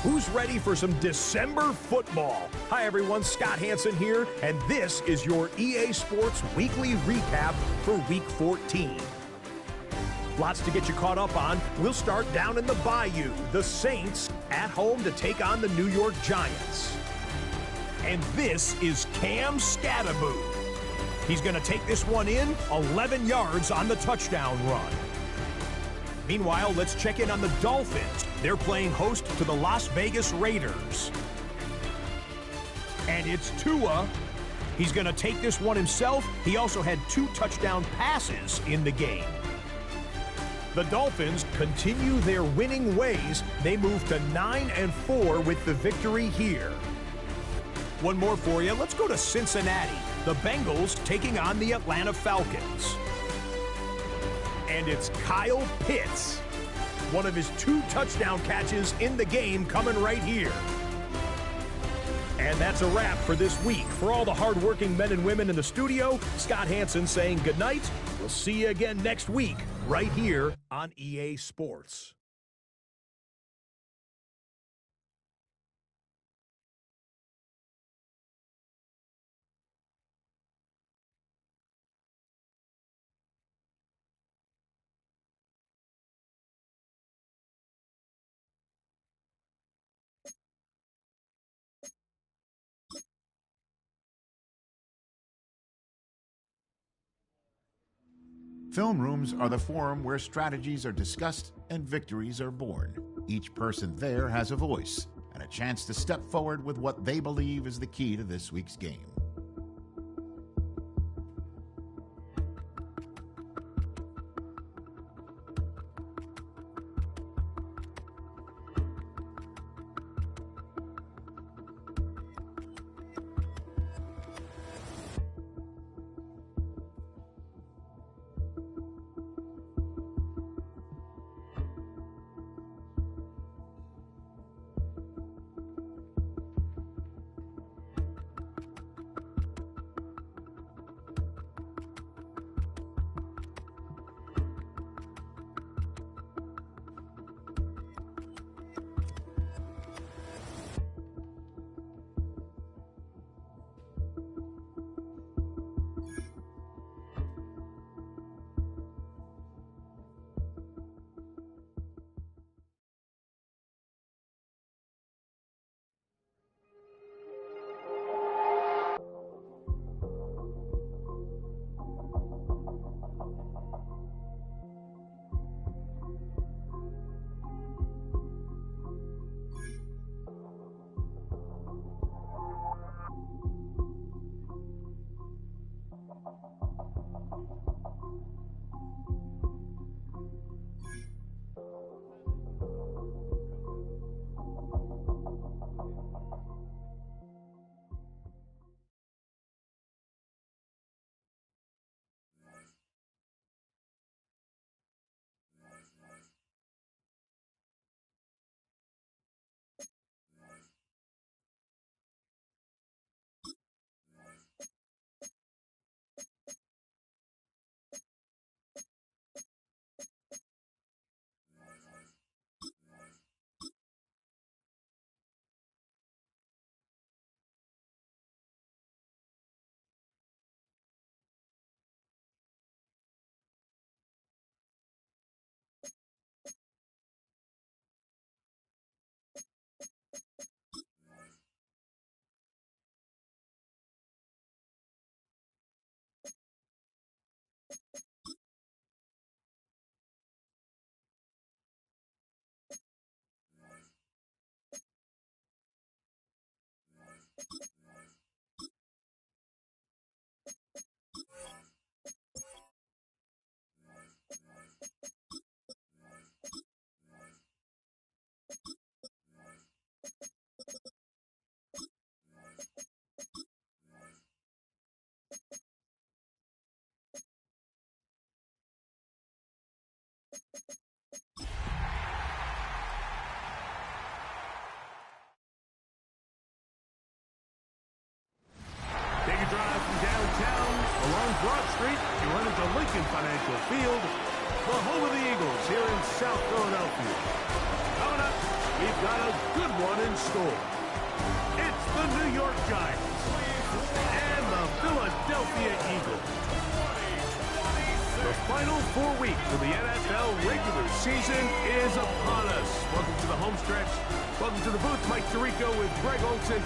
Who's ready for some December football? Hi everyone, Scott Hansen here, and this is your EA Sports Weekly Recap for Week 14. Lots to get you caught up on. We'll start down in the Bayou. The Saints at home to take on the New York Giants. And this is Cam Scattaboo. He's going to take this one in, 11 yards on the touchdown run. Meanwhile, let's check in on the Dolphins. They're playing host to the Las Vegas Raiders. And it's Tua. He's going to take this one himself. He also had 2 touchdown passes in the game. The Dolphins continue their winning ways. They move to 9-4 with the victory here. One more for you. Let's go to Cincinnati. The Bengals taking on the Atlanta Falcons. And it's Kyle Pitts. One of his 2 touchdown catches in the game coming right here. And that's a wrap for this week. For all the hardworking men and women in the studio, Scott Hansen saying goodnight. We'll see you again next week, right here on EA Sports. Film rooms are the forum where strategies are discussed and victories are born. Each person there has a voice and a chance to step forward with what they believe is the key to this week's game. Drive from downtown along Broad Street, you run into Lincoln Financial Field, the home of the Eagles here in South Philadelphia. Coming up, we've got a good one in store. It's the New York Giants and the Philadelphia Eagles. The final 4 weeks of the NFL regular season is upon us. Welcome to the home stretch. Welcome to the booth. Mike Tirico with Greg Olson.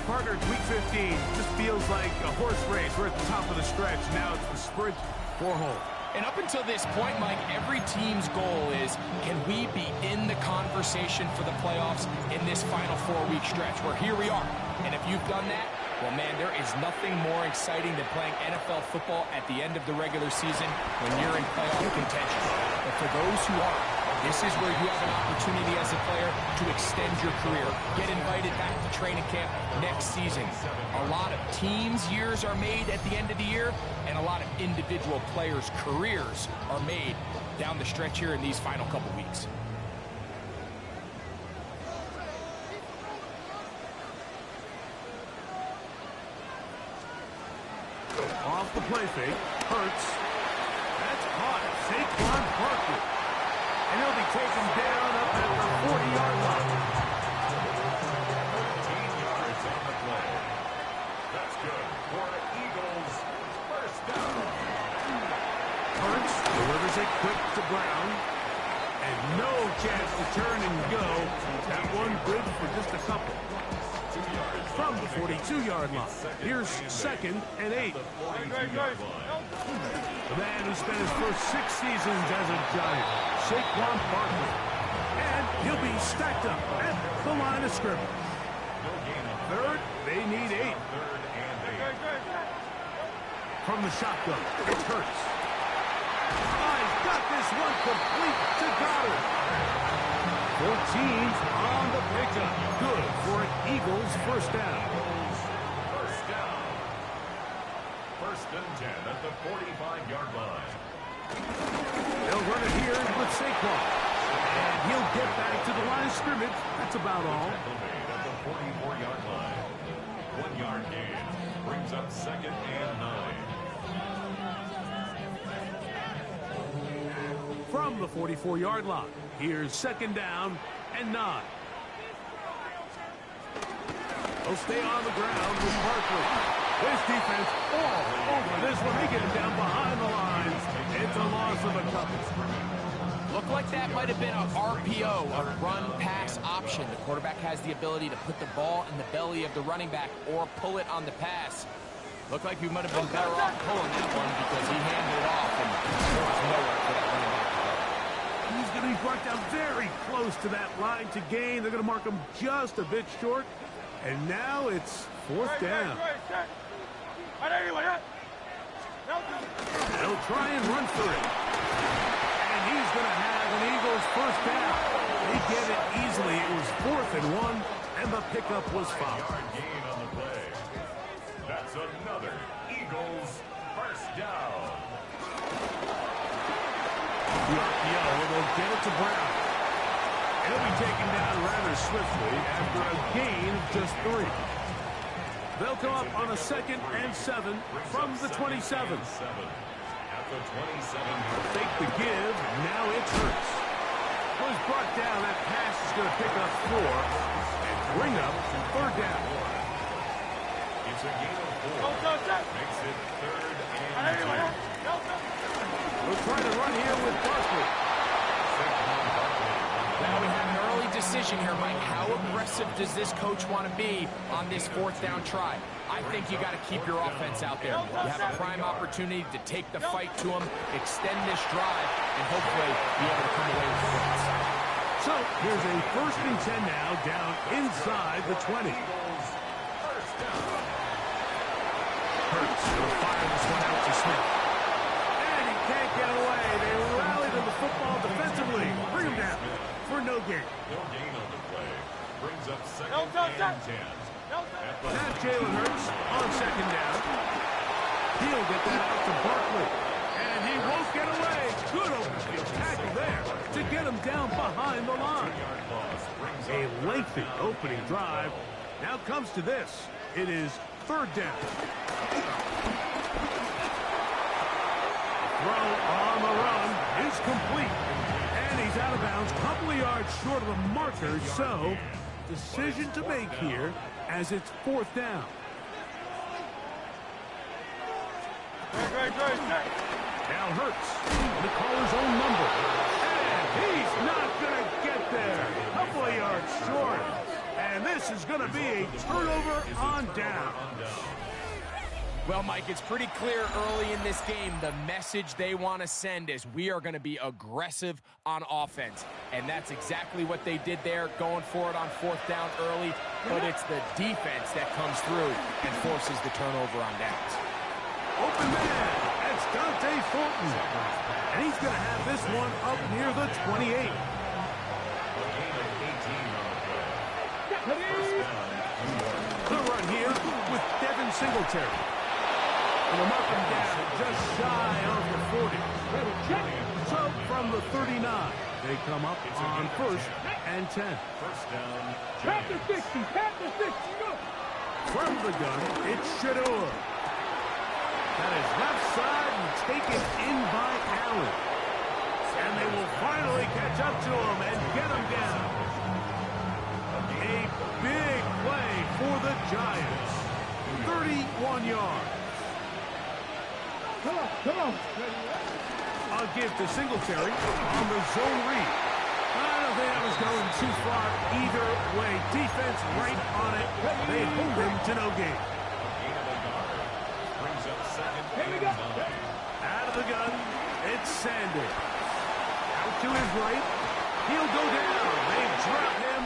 Partners, week 15 just feels like a horse race. We're at the top of the stretch. Now it's the sprint for home. And up until this point, Mike, every team's goal is, can we be in the conversation for the playoffs in this final 4-week stretch? Where here we are. And if you've done that, well, man, there is nothing more exciting than playing NFL football at the end of the regular season when you're in playoff contention. But for those who aren't, this is where you have an opportunity as a player to extend your career. Get invited back to training camp next season. A lot of teams' years are made at the end of the year, and a lot of individual players' careers are made down the stretch here in these final couple weeks. Off the play fake, Hurts. That's caught. Saquon Barkley. And he'll be taken down up at the 40-yard line. 13 yards on the play. That's good for the Eagles. First down. Hurts delivers it quick to Brown. And no chance to turn and go. That one bridge for just a couple. From the 42-yard line. Here's 2nd and 8. The man who spent his first 6 seasons as a Giant, Saquon Barkley. And he'll be stacked up at the line of scrimmage. Third, they need 8. From the shotgun, it's Hurts. He's got this one complete to Goddard. 14's on the pickup. Good for an Eagles first down. First down. 1st and 10 at the 45-yard line. They'll run it here with Saquon. And he'll get back to the line of scrimmage. That's about all. At the 44-yard line. 1-yard gain. Brings up 2nd and 9. From the 44-yard line. Here's 2nd down and 9. They'll stay on the ground with Barkley. This defense all over this one. They get him down behind the lines. It's a loss of a couple. Looked like that might have been a RPO, a run-pass option. The quarterback has the ability to put the ball in the belly of the running back or pull it on the pass. Looked like we might have been better off pulling that one because he handed it off and there was nowhere for that running back to go. He's going to be brought down very close to that line to gain. They're going to mark him just a bit short. And now it's 4th down. They'll try and run for it. And he's going to have an Eagles first down. They get it easily. It was 4th and 1, and the pickup was fouled. Yard gain on the play. That's another Eagles first down. The RPO will get it to Brown. He'll be taken down rather swiftly after a gain of just 3. They'll come up on a 2nd and 7 from the 27. At the 27. Fake the give. Now it's Hurts. Was brought down. That pass is going to pick up 4 and bring up 3rd down. It's a gain of 4. Makes it 3rd and 2. We'll try to run here with Barkley. Now we have an early decision here, Mike. How aggressive does this coach want to be on this 4th down try? I think you got to keep your offense out there. You have a prime opportunity to take the fight to them, extend this drive, and hopefully be able to come away with points. So here's a 1st and 10 now down inside the 20. Hurts will fire this one out to Smith. And he can't get away. They rally to the football defensively. Bring him down for no gain. No gain on the play. Brings up 2nd and 10. Now Jalen Hurts on 2nd down. He'll get that out to Barkley. And he won't get away. Good open tackle there to get him down behind the line. A lengthy opening drive. Now comes to this. It is 3rd down. Throw on the run is complete. And he's out of bounds, couple of yards short of the marker, so decision to make here as it's 4th down. Now Hurts, the caller's own number. And he's not going to get there. Couple of yards short. And this is going to be a turnover on down. Well, Mike, it's pretty clear early in this game the message they want to send is we are going to be aggressive on offense. And that's exactly what they did there, going for it on 4th down early. But it's the defense that comes through and forces the turnover on downs. Open man, it's Dante Fulton. And he's going to have this one up near the 28. The run here with Devin Singletary. And they'll mark him down just shy of the 40. So from the 39, they come up on 1st and 10. First down. Tap the 60, tap the 60, go! From the gun, it's Shador. That is left side and taken in by Allen. And they will finally catch up to him and get him down. A big play for the Giants. 31 yards. Come on. I'll give to Singletary on the zone read. I don't think that was going too far either way. Defense right on it. They hold him to no gain. Out of the gun, it's Sanders. Out to his right. He'll go down. They drop him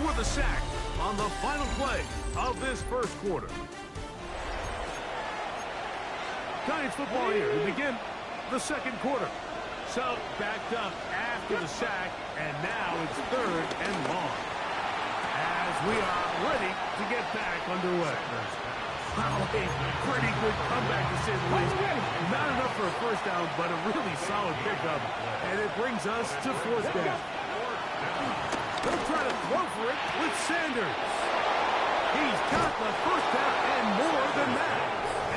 for the sack on the final play of this first quarter. Giants football here to begin the second quarter. So backed up after the sack, and now it's 3rd and long. As we are ready to get back underway. Wow, a pretty good comeback to say the least. Not enough for a first down, but a really solid pickup. And it brings us to 4th down. They'll try to throw for it with Sanders. He's got the first down and more than that.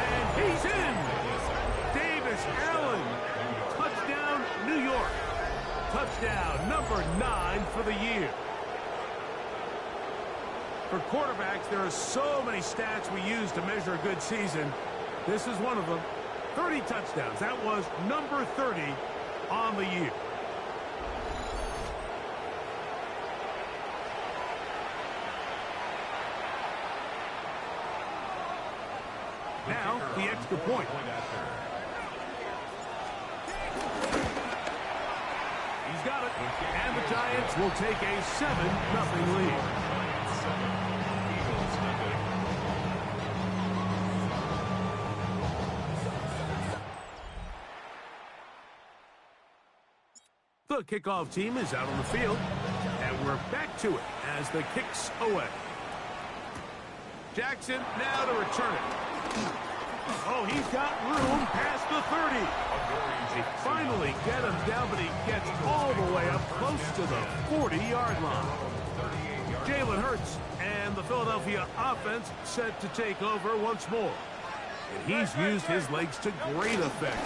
And he's in. Davis Allen. Touchdown, New York. Touchdown number 9 for the year. For quarterbacks, there are so many stats we use to measure a good season. This is one of them. 30 touchdowns. That was number 30 on the year. Now, the extra point. He's got it. And the Giants will take a 7-0 lead. The kickoff team is out on the field, and we're back to it as the kick's away. Jackson now to return it. Oh, he's got room past the 30. They finally get him down, but he gets all the way up close to the 40-yard line. Jalen Hurts and the Philadelphia offense set to take over once more. And he's used his legs to great effect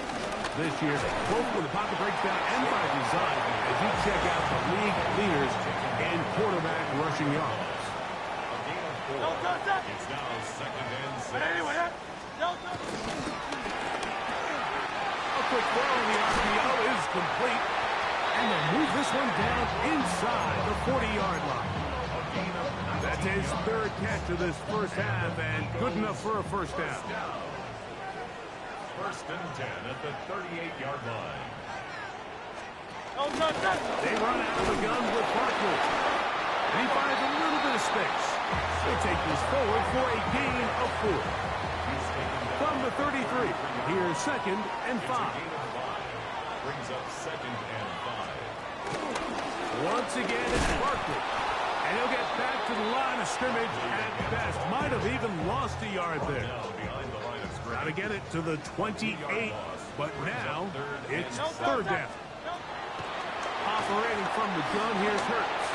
this year, both when the pocket breaks down and by design, as you check out the league leaders in quarterback rushing yards. It's now 2nd and 6. A quick throw in the RPO is complete, and they'll move this one down inside the 40-yard line. That's his 3rd catch of this first half, and good enough for a first down. 1st and 10 at the 38-yard line. They run out of the gun with Barkley. And he finds a little bit of space. They take this forward for a gain of 4. From the 33, here's 2nd and 5. Brings up 2nd and 5. Once again, it's Barkley. And he'll get back to the line of scrimmage at best. Might have even lost a yard there. Got to get it to the 28, but now it's 3rd down. Operating from the gun, here's Hurts.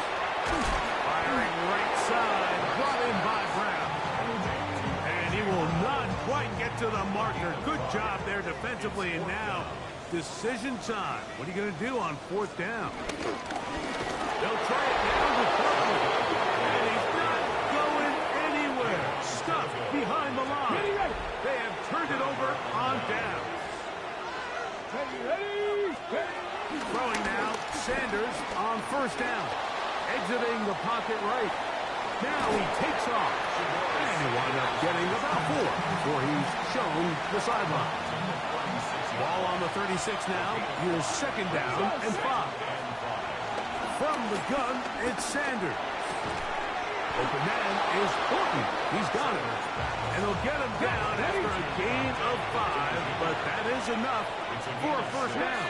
Firing right side, brought in by Brown. And he will not quite get to the marker. Good job there defensively, and now decision time. What are you going to do on 4th down? They'll try it down to Butler. And he's not going anywhere. Stuffed behind the line. They have turned it over on downs. Throwing now, Sanders on 1st down. Exiting the pocket right. Now he takes off. And he wound up getting about 4 before he's shown the sideline. Ball on the 36 now. Here's 2nd down and 5. From the gun, it's Sanders. Open man is Horton. He's got it. And he'll get him down after a gain of 5, but that is enough for a 1st down.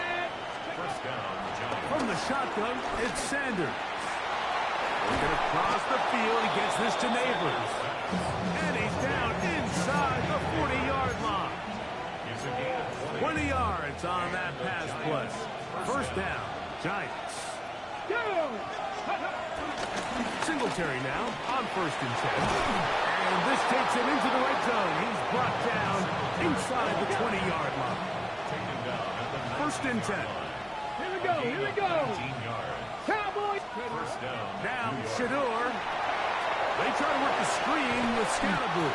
From the shotgun, it's Sanders. Looking across the field, he gets this to Neighbors. And he's down inside the 40-yard line. 20 yards on that pass play. 1st down, Giants. Singletary now on 1st and 10. And this takes him into the red zone. He's brought down inside the 20-yard line. 1st and 10. Here we go. Cowboys. Now, Shador. They try to work the screen with Scalaboo.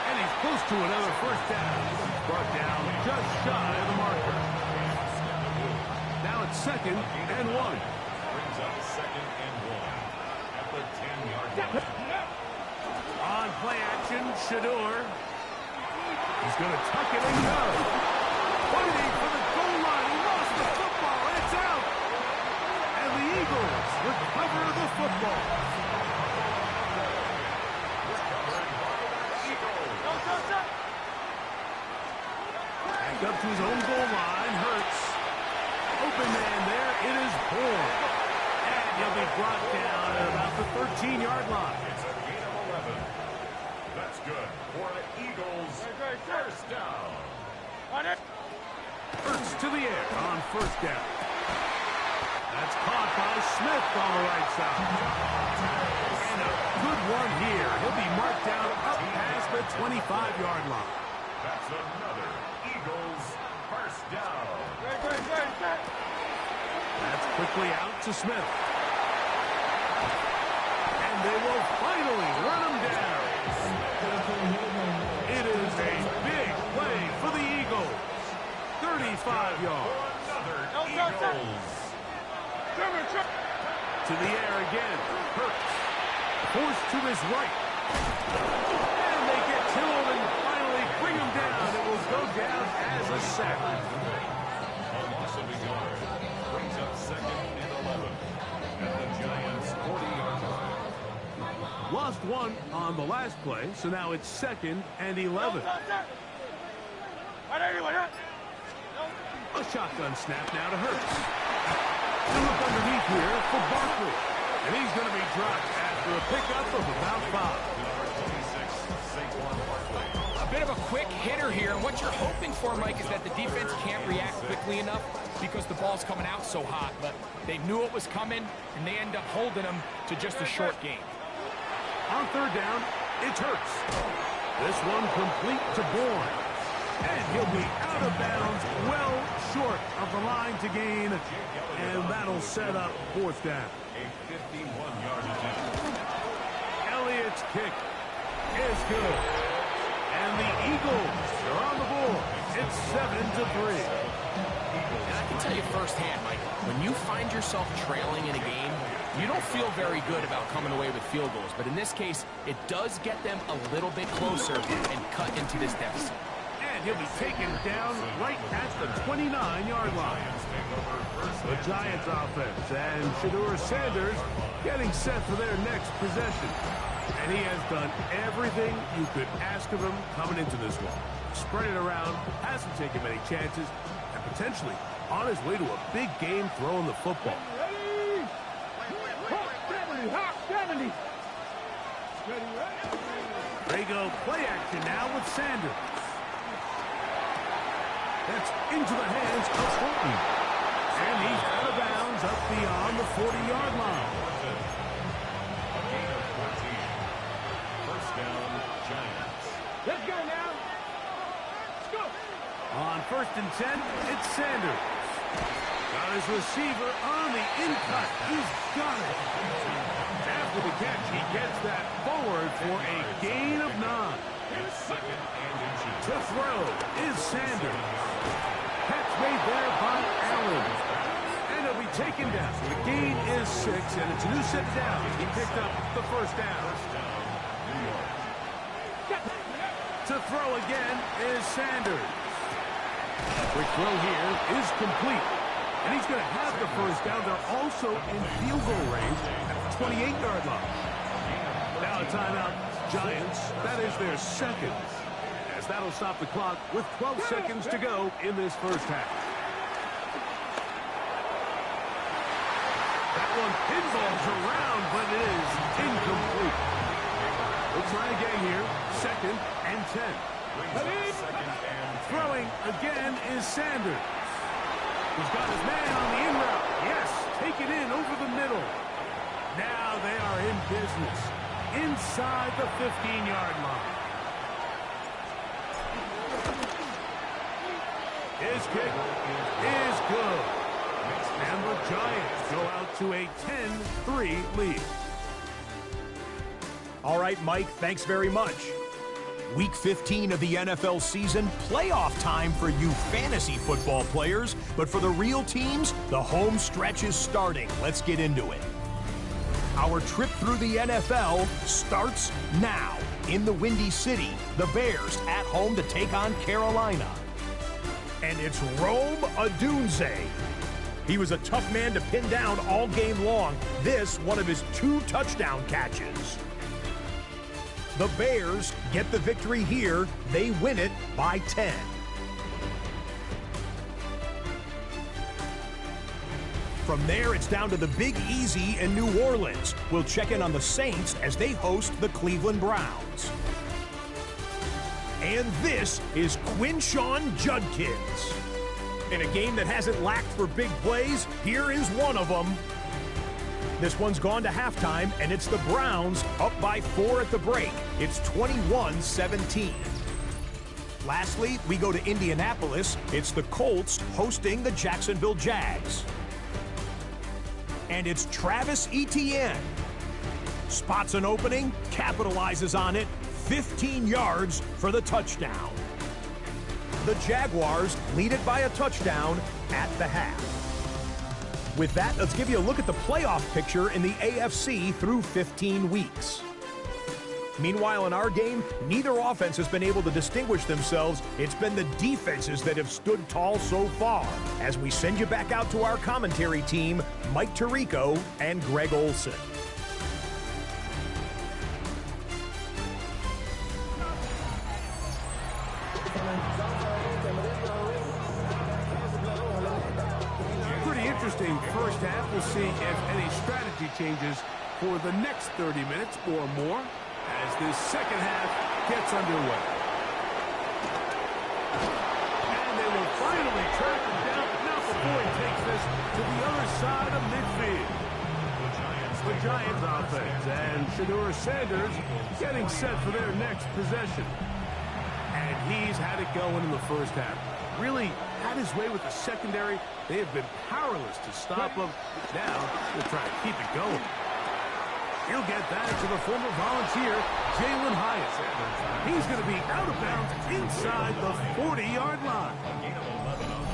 And he's close to another 1st down. Brought down just shy of the marker. Now it's 2nd and 1. Brings up 2nd and 1 at the 10-yard line. On play action, Shador. He's going to tuck it and go. Waiting for the goal line. He lost the football, and it's out. And the Eagles recover the football. Back up to his own goal line. Hurts. Open man there. It is Bourne. And he'll be brought down at about the 13-yard line. It's a gain of 11. That's good for an Eagles 1st down. Hurts to the air on 1st down. That's caught by Smith on the right side. And a good one here. He'll be marked down up past the 25-yard line. That's another Eagles 1st down. That's quickly out to Smith. And they will finally run him down. It is a big play for the Eagles. 35 yards. Another Eagles. To the air again. Hurts. Forced to his right. And they get to him and finally bring him down. It will go down as a sack. A loss of a yard. Brings up 2nd and 11 at the Giants' 40-yard line. Lost 1 on the last play, so now it's 2nd and 11. A shotgun snap now to Hurts. They look underneath here for Barkley. And he's going to be dropped after a pickup of about 5. A bit of a quick hitter here, and what you're hoping for, Mike, is that the defense can't react quickly enough because the ball's coming out so hot. But they knew it was coming, and they end up holding them to just a short gain. On 3rd down, it's Hurts. This one complete to Bourne. And he'll be out of bounds, well short of the line to gain. And that'll set up 4th down. A 51-yard attempt. Elliott's kick is good. And the Eagles are on the board. It's 7-3. And I can tell you firsthand, Mike, when you find yourself trailing in a game, you don't feel very good about coming away with field goals. But in this case, it does get them a little bit closer and cut into this deficit. And he'll be taken down right at the 29-yard line. The Giants offense and Shador Sanders getting set for their next possession. And he has done everything you could ask of him coming into this one. Spread it around, hasn't taken many chances, and potentially on his way to a big game throwing the football. They go play action now with Sanders. That's into the hands of Horton. And he's out of bounds up beyond the 40-yard line. A gain of 14. 1st down, Giants. Let's go now. Let's go. On 1st and 10, it's Sanders. Got his receiver on the in-cut. He's got it. After the catch, he gets that forward for a gain of 9. To throw is Sanders. Catch made there by Allen. And he'll be taken down. The gain is 6, and it's a new set down. He picked up the first down. To throw again is Sanders. Quick throw here is complete. And he's going to have the first down. They're also in field goal range at the 28-yard line. Now a timeout, Giants. That is their second. As that'll stop the clock with 12 seconds to go in this first half. That one pinballs around, but it is incomplete. We'll try again here. 2nd and 10. Throwing again is Sanders. He's got his man on the in route. Yes, take it in over the middle. Now they are in business inside the 15-yard line. His kick is good. And the Giants go out to a 10-3 lead. All right, Mike, thanks very much. Week 15 of the NFL season, playoff time for you fantasy football players, but for the real teams, the home stretch is starting. Let's get into it. Our trip through the NFL starts now. In the Windy City, the Bears at home to take on Carolina. And it's Rome Odunze. He was a tough man to pin down all game long. This, one of his 2 touchdown catches. The Bears get the victory here. They win it by 10. From there, it's down to the Big Easy in New Orleans. We'll check in on the Saints as they host the Cleveland Browns. And this is Quinshawn Judkins. In a game that hasn't lacked for big plays, here is one of them. This one's gone to halftime, and it's the Browns up by 4 at the break. It's 21-17. Lastly, we go to Indianapolis. It's the Colts hosting the Jacksonville Jags. And it's Travis Etienne. Spots an opening, capitalizes on it, 15 yards for the touchdown. The Jaguars lead it by a touchdown at the half. With that, let's give you a look at the playoff picture in the AFC through 15 weeks. Meanwhile, in our game, neither offense has been able to distinguish themselves. It's been the defenses that have stood tall so far. As we send you back out to our commentary team, Mike Tirico and Greg Olson. Interesting first half. We'll see if any strategy changes for the next 30 minutes or more as this second half gets underway. And they will finally track him down, not before he takes this to the other side of midfield. The Giants offense and Shedeur Sanders getting set for their next possession. And he's had it going in the first half. Really had his way with the secondary. They have been powerless to stop him. Now, they'll try to keep it going. He'll get that to the former volunteer, Jalen Hyatt. He's going to be out of bounds inside the 40-yard line.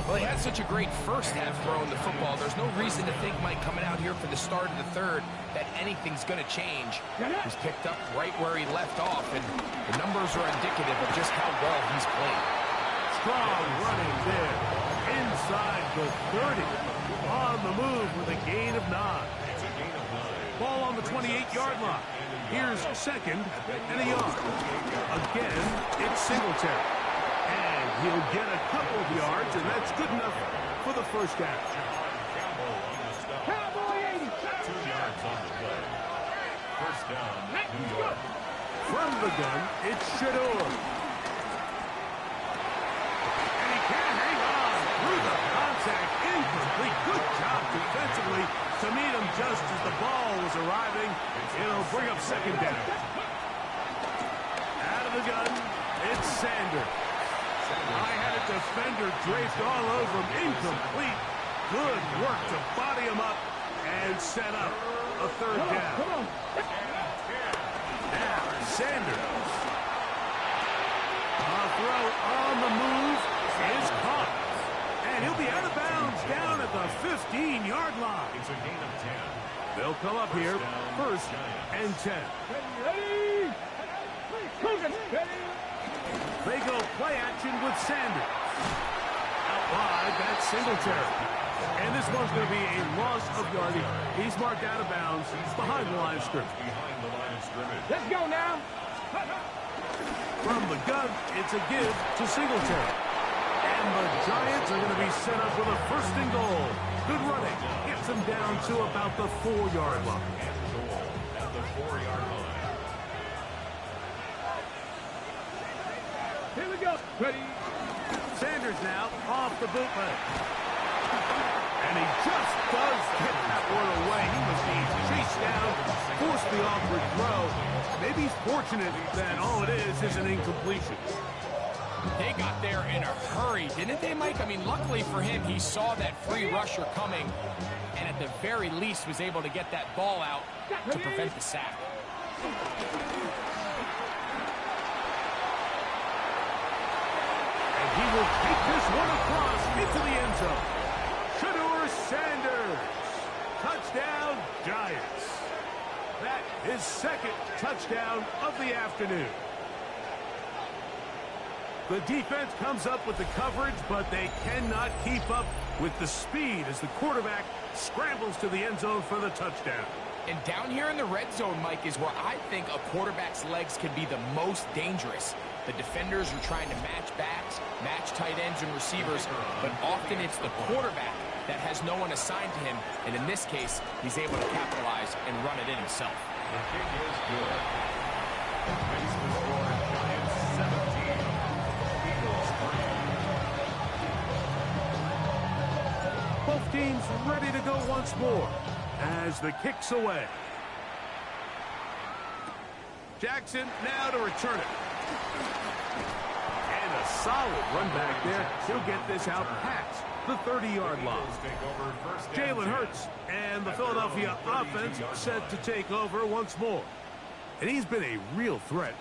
Well, he had such a great first half throwing the football. There's no reason to think, Mike, coming out here for the start of the third, that anything's going to change. He's picked up right where he left off, and the numbers are indicative of just how well he's played. Strong running there inside the 30. On the move with a gain of 9. Ball on the 28-yard line. Here's second and a yard. Again, it's Singletary. And he'll get a couple of yards, and that's good enough for the first half. Cowboy 80. 2 yards on the play. First down, New York. From the gun, it's Shedeur. And he can't hang on through the contact. Incomplete. Good job defensively to meet him just as the ball was arriving. It'll bring up second down. Out of the gun, it's Sanders. I had a defender draped all over him. Incomplete. Good work to body him up and set up a third down. Come on. Now, Sanders. A throw on the move is caught. And he'll be out of bounds down at the 15-yard line. It's a gain of 10. They'll come up here, first and 10. Ready. Coogan. Ready. They go play action with Sanders. Out wide, that's Singletary. And this one's going to be a loss of yardage. He's marked out of bounds behind the line of scrimmage. Behind the line of scrimmage. Let's go now. From the gun, it's a give to Singletary. And the Giants are going to be set up with a first and goal. Good running. Gets them down to about the 4-yard line. And goal at the 4-yard line. Here we go. Ready. Sanders now off the bootleg. And he just does get that one away. He was being chased down, forced the awkward throw. Maybe he's fortunate that all it is an incompletion. They got there in a hurry, didn't they, Mike? I mean, luckily for him, he saw that free rusher coming, and at the very least was able to get that ball out to prevent the sack. And he will take this one across into the end zone. Shedeur Sanders. Touchdown, Giants. That is second touchdown of the afternoon. The defense comes up with the coverage, but they cannot keep up with the speed as the quarterback scrambles to the end zone for the touchdown. And down here in the red zone, Mike, is where I think a quarterback's legs can be the most dangerous. The defenders are trying to match backs, match tight ends and receivers, but often it's the quarterback that has no one assigned to him, and in this case, he's able to capitalize and run it in himself. The kick is good. Makes the score Giants 17. Eagles 3. Both teams ready to go once more as the kick's away. Jackson now to return it. And a solid run back there. He'll get this out past the 30-yard line. Jalen Hurts and the Philadelphia offense set to take over once more. And he's been a real threat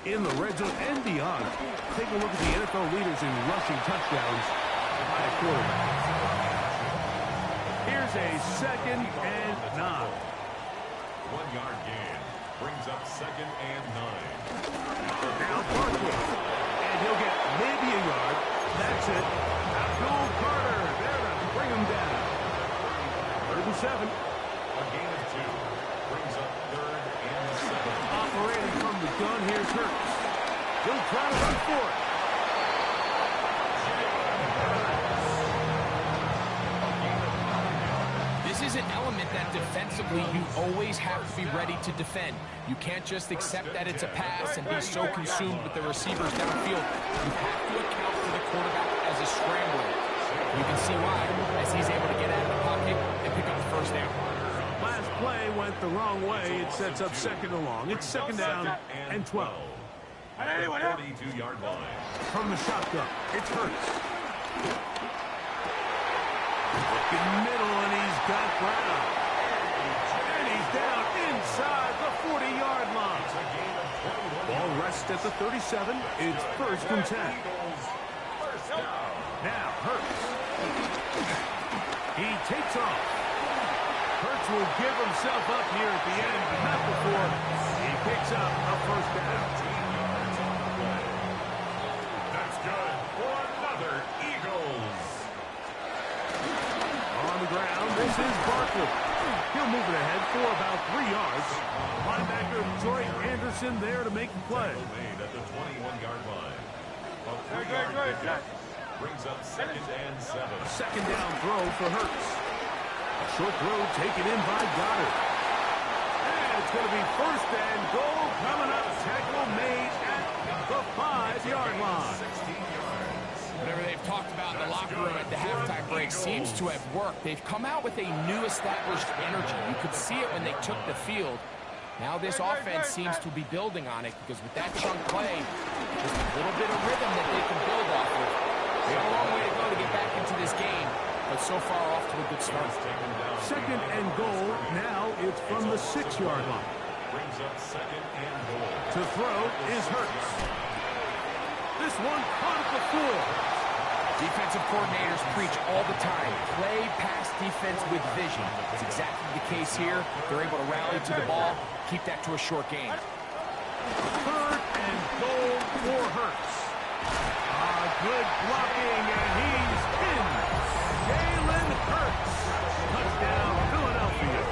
in the red zone and beyond. Take a look at the NFL leaders in rushing touchdowns by a quarterback. Here's a second and 9. 1-yard gain. Brings up second and 9. Now Barkley. And he'll get maybe a yard. That's it. Abdul Carter there to bring him down. 3rd and 7. A gain of 2. Brings up 3rd and 7. Operating from the gun, here's Hurts. He'll try to run for it. This is an element that defensively you always have to be ready to defend. You can't just accept that it's a pass and be so consumed with the receivers downfield. You have to account for the quarterback as a scrambler. You can see why, as he's able to get out of the pocket and pick up the first down. Last play went the wrong way. It sets up second and long. It's second down and 12. At the 42-yard line. From the shotgun, it's Hurts. Looking middle, and he's got Brown. And he's down inside the 40-yard line. Ball rests at the 37. It's 1st and 10. Now Hurts. He takes off. Hurts will give himself up here at the end, but not before he picks up a first down. That's good for another Eagles. On the ground, this is Barkley. He'll move it ahead for about 3 yards. Linebacker Troy Anderson there to make the play. Made at the 21-yard line. A 3-yard pickup brings up second and 7. A second down throw for Hurts. A short throw taken in by Goddard. And it's going to be 1st and goal coming up. Tackle made at the 5-yard line. 16 yards. Whatever they've talked about in the locker room at the halftime break seems to have worked. They've come out with a new established energy. You could see it when they took the field. Now this offense seems to be building on it because with that chunk play, just a little bit of rhythm that they can build off of. They have a long way to go to get back into this game, but but so far off to a good start. Second and goal. Now it's from the 6-yard line. Brings up second and goal. To throw is Hurts. This one caught at the floor. Defensive coordinators preach all the time. Play pass defense with vision. It's exactly the case here. They're able to rally to the ball, keep that to a short gain. Third and goal for Hurts. Good blocking, and he's in. Jalen Hurts. Touchdown, Philadelphia.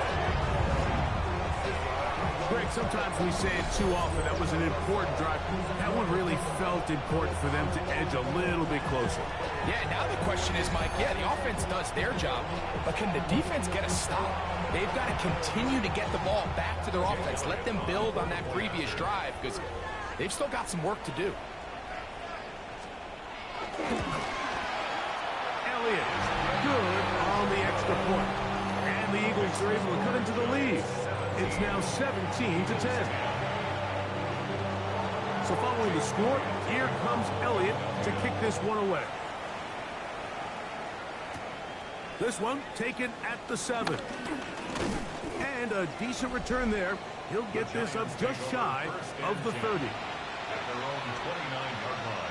Greg, sometimes we say it too often. That was an important drive. That one really felt important for them to edge a little bit closer. Yeah, now the question is, Mike, yeah, the offense does their job, but can the defense get a stop? They've got to continue to get the ball back to their offense. Let them build on that previous drive, because they've still got some work to do. Elliott, good on the extra point. And the Eagles are able to cut into the lead. It's now 17-10. So following the score, here comes Elliott to kick this one away. This one taken at the 7. And a decent return there. He'll get this up just shy of the 30. At their own 29-yard line.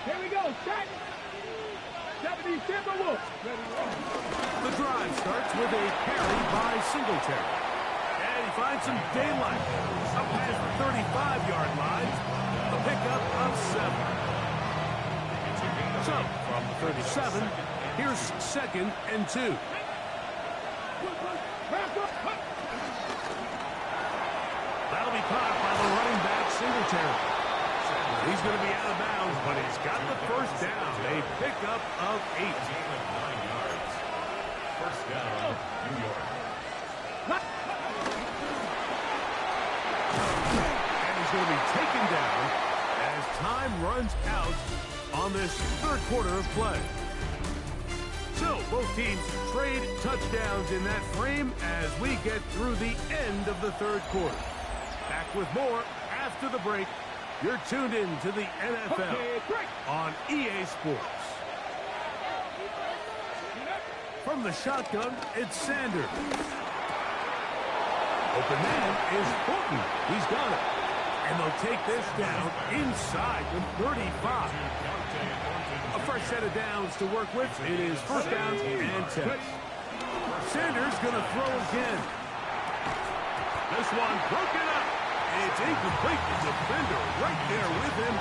Here we go. Set. 70 Timberwolves. The drive starts with a carry by Singletary. And he finds some daylight. Up past the 35-yard line. A pickup of 7. So, from the 37, here's second and 2. That'll be caught by the running back, Singletary. He's going to be out of bounds, but he's got the first down. A pickup of 8. Gain of 9 yards. First down, New York. And he's going to be taken down as time runs out on this third quarter of play. So, both teams trade touchdowns in that frame as we get through the end of the third quarter. Back with more after the break. You're tuned in to the NFL on EA Sports. From the shotgun, it's Sanders. Open man is Fulton. He's got it. And they'll take this down inside the 35. A fresh set of downs to work with. It is first down and 10. Sanders going to throw again. This one broken up. It's incomplete. The defender right there with him.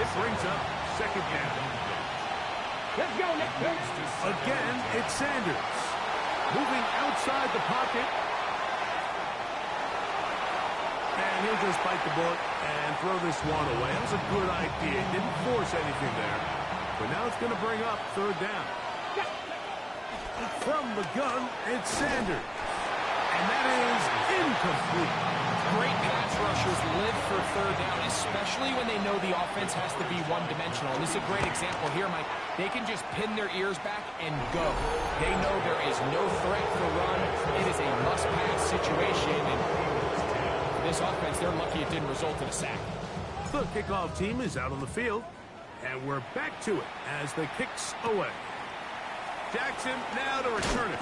It brings up second down. Let's go, Nick. Again, it's Sanders. Moving outside the pocket. And he'll just bite the bullet and throw this one away. That was a good idea. He didn't force anything there. But now it's going to bring up third down. From the gun, it's Sanders. And that is incomplete. Great pass rushers live for third down, especially when they know the offense has to be one-dimensional. And this is a great example here, Mike. They can just pin their ears back and go. They know there is no threat for run. It is a must-pass situation. And for this offense, they're lucky it didn't result in a sack. The kickoff team is out on the field. And we're back to it as the kick's away. Jackson now to return it.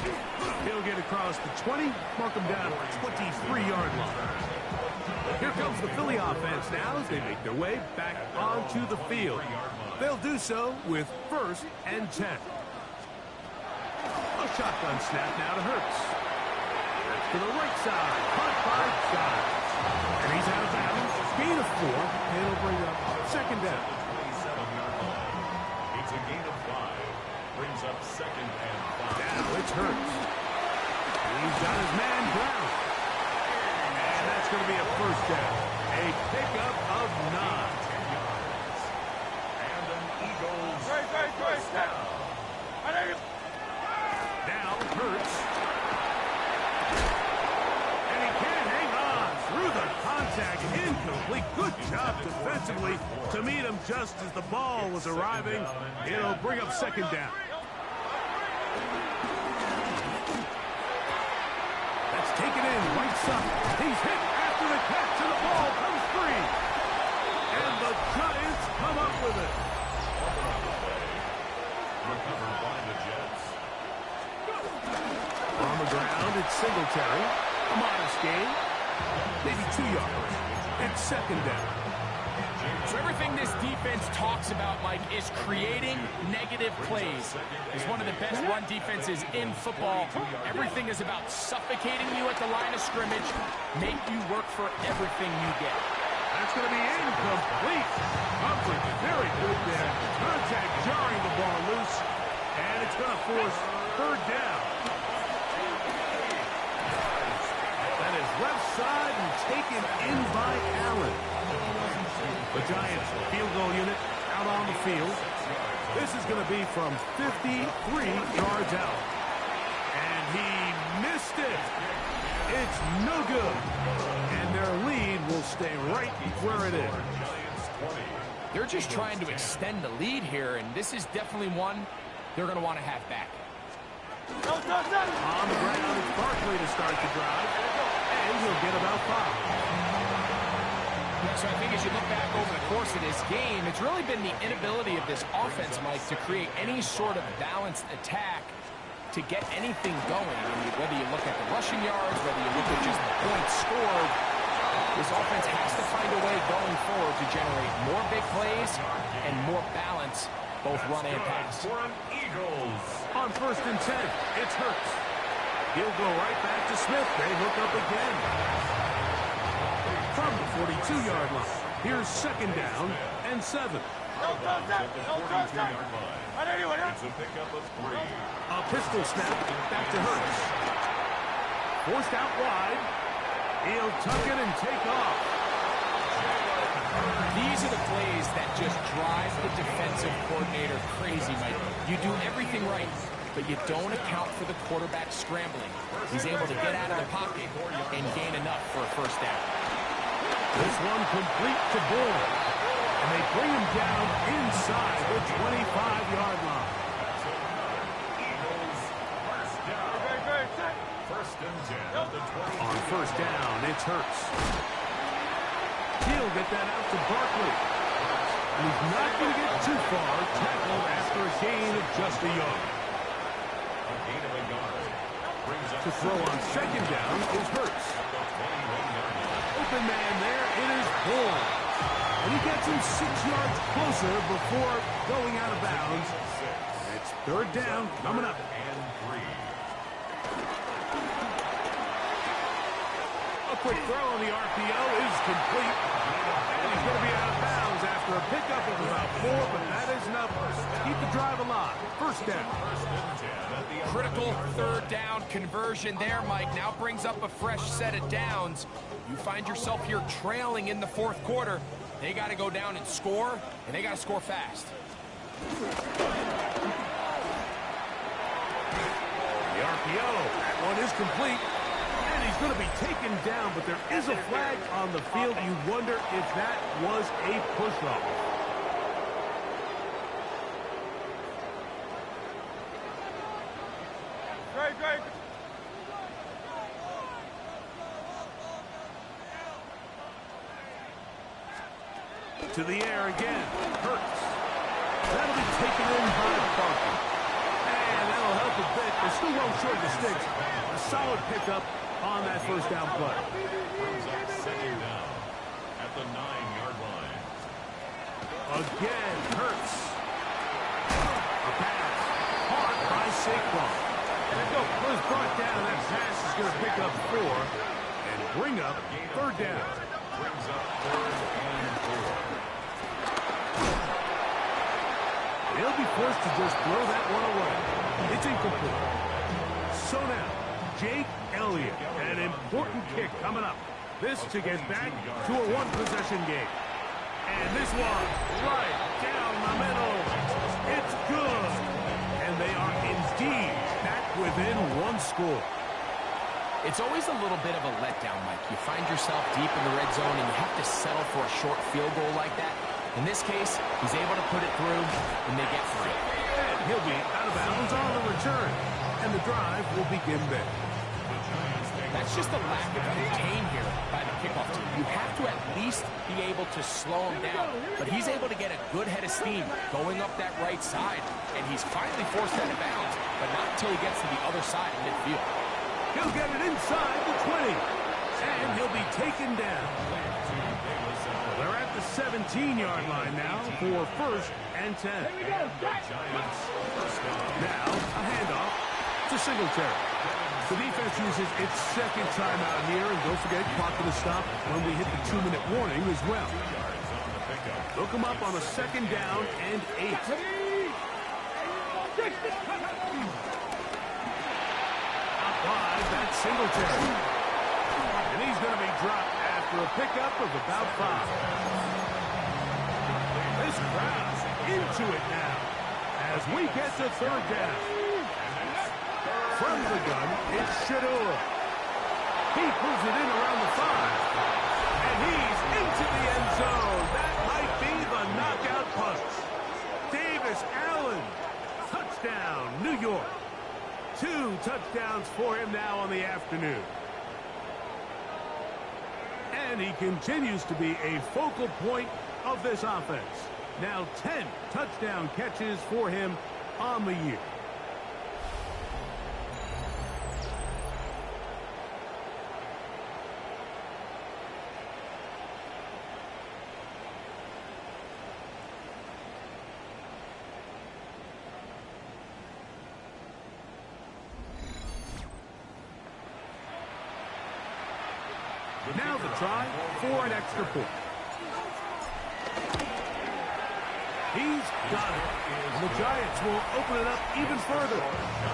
He'll get across the 20, mark him down at the 23-yard line. Here comes the Philly offense now as they make their way back onto the field. They'll do so with first and 10. A shotgun snap now to Hurts. To the right side, caught by Giles. And he's out of bounds. Gain of 4, and it'll bring up second down. 27-yard line. It's a gain of 5. Brings up second and 5. Now it's Hurts. He's got his man down. And that's going to be a first down. A pickup of 9. 10 yards. And an Eagles First down. Now Hurts. And he can't hang on through the contact. Incomplete. Good job defensively to meet him just as the ball was arriving. It'll bring up second down. That's taken in right side. He's hit after the catch and the ball comes free. And the Giants come up with it. Recovered by the Jets. On the ground, it's Singletary. A modest gain. Maybe 2 yards. It's second down. So everything this defense talks about, Mike, is creating negative plays. It's one of the best run defenses in football. Everything is about suffocating you at the line of scrimmage, make you work for everything you get. That's going to be incomplete. Coverage very good there. Contact jarring the ball loose. And it's going to force third down. That is left side and taken in by Allen. The Giants field goal unit out on the field. This is going to be from 53 yards out. And he missed it. It's no good. And their lead will stay right where it is. They're just trying to extend the lead here, and this is definitely one they're going to want to have back. On the ground, it's Barkley to start the drive. And he'll get about 5. So I think as you look back over the course of this game, it's really been the inability of this offense, Mike, to create any sort of balanced attack to get anything going. I mean, whether you look at the rushing yards, whether you look at just the points scored, this offense has to find a way going forward to generate more big plays and more balance, both run and pass. For an Eagles. On 1st and 10, it's Hurts. He'll go right back to Smith. They hook up again. From the 42-yard line, here's second down and 7. At the 42-yard line. It's a pickup of 3. A pistol snap back to Hurts. Forced out wide. He'll tuck it and take off. These are the plays that just drive the defensive coordinator crazy, Mike. You do everything right, but you don't account for the quarterback scrambling. He's able to get out of the pocket and gain enough for a first down. This one complete to Bourne. And they bring him down inside the 25-yard line. Eagles, first down. First and 10 at the 20. On first down, it's Hurts. He'll get that out to Barkley. And he's not going to get too far. Tackled after a gain of just a yard. A gain of a yard. Brings up To throw on second down is Hurts. Open man there, it is Bourne. And he gets him 6 yards closer before going out of bounds. It's third down coming up. and 3. A quick throw on the RPO is complete. And he's going to be out of bounds after a pickup of about 4, but that is enough to keep the drive alive. First down. Critical third down conversion there, Mike. Now brings up a fresh set of downs. You find yourself here trailing in the fourth quarter. They got to go down and score, and they got to score fast. The RPO, that one is complete. And he's going to be taken down, but there is a flag on the field. You wonder if that was a push-off. Great. To the air again. Hurts. That'll be taken in by Barkley. And that'll help a bit. They still won't short the sticks. A solid pickup on that first down play. Brings up second down at the 9-yard line. Again, Hurts. A pass. Caught by Saquon. And it was brought down. That pass is going to pick up 4 and bring up third down. Brings up third and 4. They'll be forced to just throw that one away. It's incomplete. So now, Jake Elliott, an important kick coming up. This to get back to a one-possession game. And this one, right down the middle. It's good. And they are indeed back within one score. It's always a little bit of a letdown, Mike. You find yourself deep in the red zone, and you have to settle for a short field goal like that. In this case, he's able to put it through, and they get 3. And he'll be out of bounds on the return. And the drive will begin there. That's just a lack of contain here by the kickoff team. you have to at least be able to slow him down. But he's able to get a good head of steam going up that right side, and he's finally forced out of bounds, but not until he gets to the other side of midfield. He'll get it inside the 20, and he'll be taken down. They're at the 17-yard line now for 1st and 10. Now, a handoff to Singletary. The defense uses its second timeout here, and don't forget, clock to stop when we hit the 2-minute warning as well. They'll come up on a 2nd down and 8. Out wide, that's Singletary. And he's going to be dropped after a pickup of about 5. This crowd's into it now as we get to 3rd down. From the gun, it's Shador. He pulls it in around the 5. And he's into the end zone. That might be the knockout punch. Davis Allen. Touchdown, New York. 2 touchdowns for him now on the afternoon. And he continues to be a focal point of this offense. Now 10 touchdown catches for him on the year. Now the try for an extra point. He's got it. And the Giants will open it up even further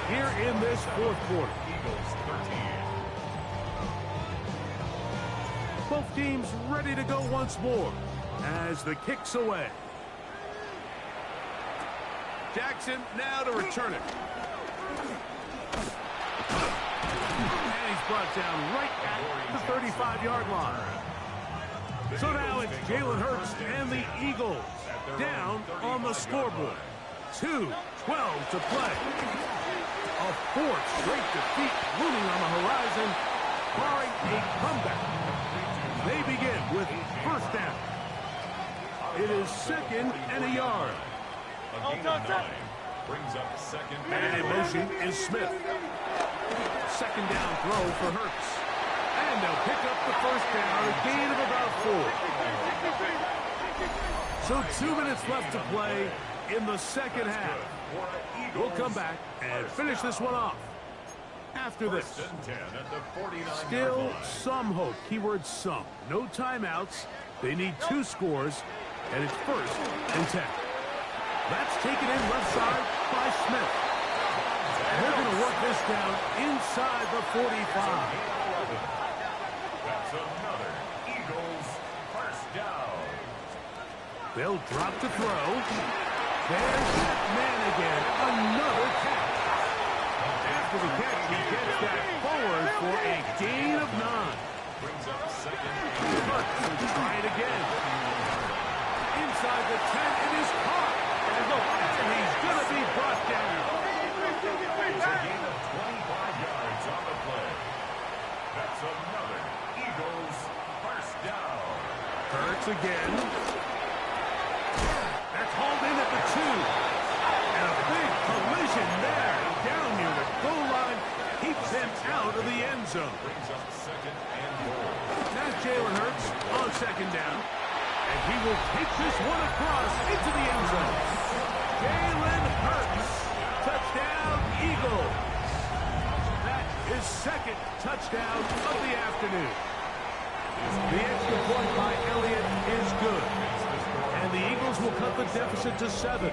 here in this 4th quarter. Both teams ready to go once more as the kick's away. Jackson now to return it. Brought down right at the 35-yard line. So now it's Jalen Hurts and the Eagles down on the scoreboard. 2:12 to play. A 4th straight defeat looming on the horizon, barring a comeback. They begin with 1st down. It is 2nd and a yard. Brings up 2nd. And in motion is Smith. 2nd down throw for Hurts. And they'll pick up the 1st down, a gain of about 4. So 2 minutes left to play in the 2nd half. We'll come back and finish this one off after this. Still some hope. Keyword some. No timeouts. They need 2 scores, and it's 1st and 10. That's taken in left side by Smith. They're going to work this down inside the 45. That's another Eagles 1st down. They'll drop to throw. There's that man again. Another catch. After the catch, he gets that forward for a gain of 9. Brings up 2nd. Hurts will try it again. Inside the 10, it is caught. And he's going to be brought down. It's a gain of 25 yards on the play. That's another Eagles 1st down. Hurts again. That's hauled in at the 2. And a big collision there. Down near the goal line. Keeps him out of the end zone. Brings up 2nd and goal. Now Jalen Hurts on 2nd down. And he will take this one across into the end zone. Jalen Hurts. Touchdown, Eagles. That is 2nd touchdown of the afternoon. The extra point by Elliott is good. And the Eagles will cut the deficit to 7. A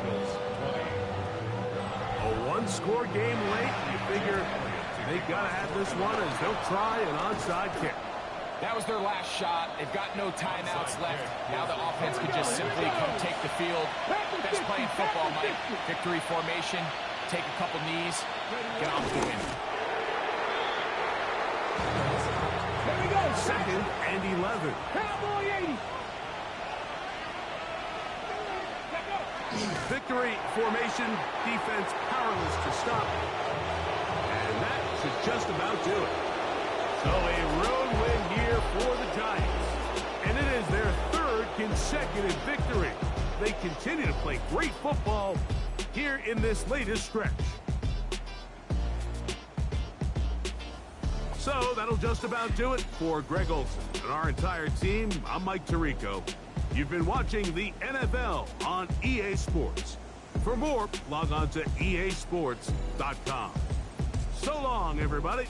1-score game late. You figure they got to have this one as they'll try an onside kick. That was their last shot. They've got no timeouts left. Now the offense could just simply come take the field. Best play in football, Mike. Victory formation. Take a couple knees. Get on with the win. 2nd and 11. Cowboy 80. Victory formation. Defense powerless to stop. And that should just about do it. So a road win here for the Giants. consecutive victory. They continue to play great football here in this latest stretch. So that'll just about do it for Greg Olson and our entire team. I'm Mike Tirico. You've been watching the NFL on EA Sports. For more, log on to easports.com. So long, everybody.